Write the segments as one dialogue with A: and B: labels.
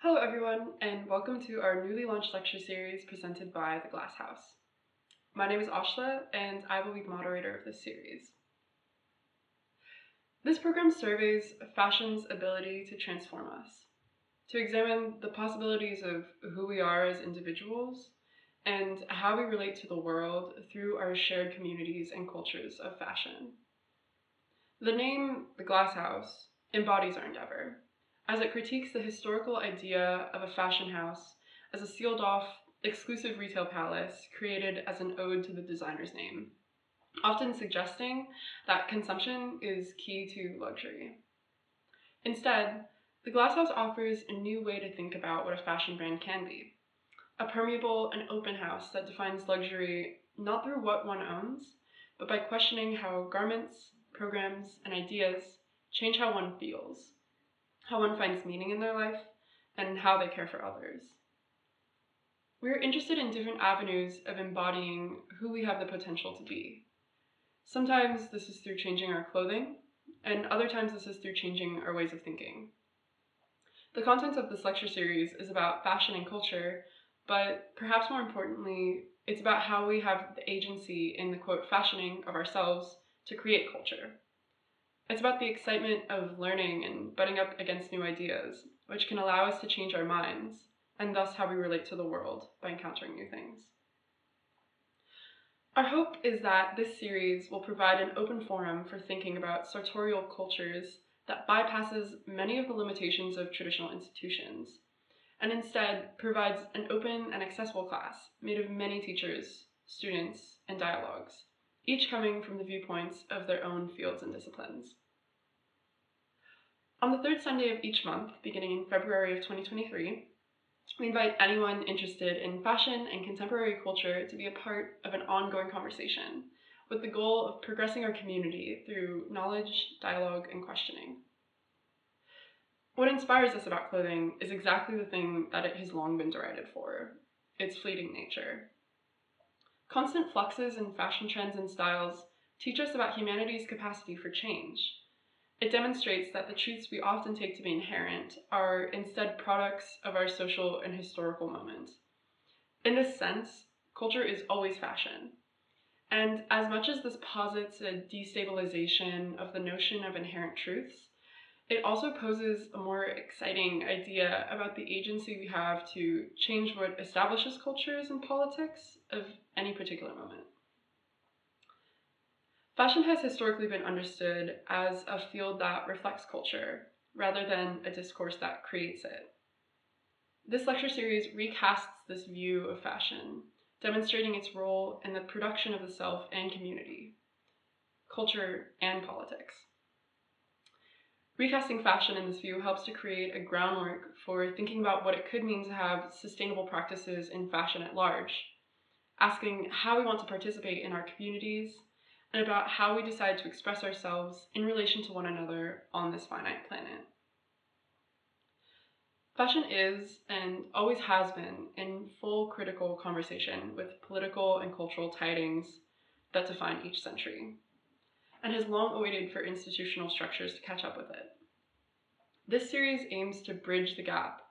A: Hello everyone, and welcome to our newly launched lecture series presented by the Glass House. My name is Ashla, and I will be the moderator of this series. This program surveys fashion's ability to transform us, to examine the possibilities of who we are as individuals and how we relate to the world through our shared communities and cultures of fashion. The name, the Glass House, embodies our endeavor, as it critiques the historical idea of a fashion house as a sealed-off, exclusive retail palace created as an ode to the designer's name, often suggesting that consumption is key to luxury. Instead, the Glass House offers a new way to think about what a fashion brand can be, a permeable and open house that defines luxury not through what one owns, but by questioning how garments, programs, and ideas change how one feels, how one finds meaning in their life, and how they care for others. We are interested in different avenues of embodying who we have the potential to be. Sometimes this is through changing our clothing, and other times this is through changing our ways of thinking. The content of this lecture series is about fashion and culture, but perhaps more importantly, it's about how we have the agency in the, quote, fashioning of ourselves to create culture. It's about the excitement of learning and butting up against new ideas, which can allow us to change our minds, and thus how we relate to the world by encountering new things. Our hope is that this series will provide an open forum for thinking about sartorial cultures that bypasses many of the limitations of traditional institutions, and instead provides an open and accessible class made of many teachers, students, and dialogues, each coming from the viewpoints of their own fields and disciplines. On the third Sunday of each month, beginning in February of 2023, we invite anyone interested in fashion and contemporary culture to be a part of an ongoing conversation, with the goal of progressing our community through knowledge, dialogue, and questioning. What inspires us about clothing is exactly the thing that it has long been derided for: its fleeting nature. Constant fluxes in fashion trends and styles teach us about humanity's capacity for change. It demonstrates that the truths we often take to be inherent are instead products of our social and historical moment. In this sense, culture is always fashion. And as much as this posits a destabilization of the notion of inherent truths, it also poses a more exciting idea about the agency we have to change what establishes cultures and politics of any particular moment. Fashion has historically been understood as a field that reflects culture, rather than a discourse that creates it. This lecture series recasts this view of fashion, demonstrating its role in the production of the self and community, culture and politics. Recasting fashion in this view helps to create a groundwork for thinking about what it could mean to have sustainable practices in fashion at large, asking how we want to participate in our communities, and about how we decide to express ourselves in relation to one another on this finite planet. Fashion is, and always has been, in full critical conversation with political and cultural tidings that define each century, and has long awaited for institutional structures to catch up with it. This series aims to bridge the gap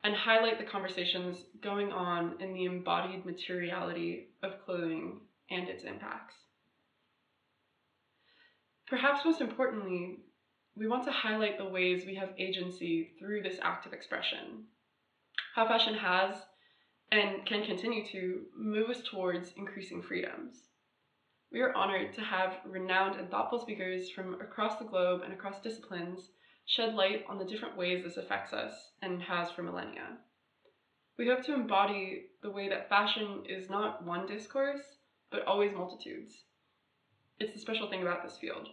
A: and highlight the conversations going on in the embodied materiality of clothing and its impacts. Perhaps most importantly, we want to highlight the ways we have agency through this act of expression, how fashion has and can continue to move us towards increasing freedoms. We are honored to have renowned and thoughtful speakers from across the globe and across disciplines shed light on the different ways this affects us and has for millennia. We hope to embody the way that fashion is not one discourse, but always multitudes. It's the special thing about this field.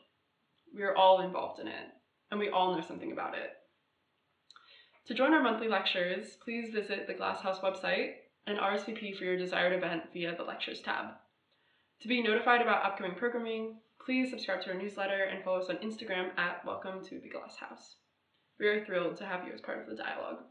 A: We are all involved in it, and we all know something about it. To join our monthly lectures, please visit the Glass House website and RSVP for your desired event via the Lectures tab. To be notified about upcoming programming, please subscribe to our newsletter and follow us on Instagram at Welcome to the Glass House. We are thrilled to have you as part of the dialogue.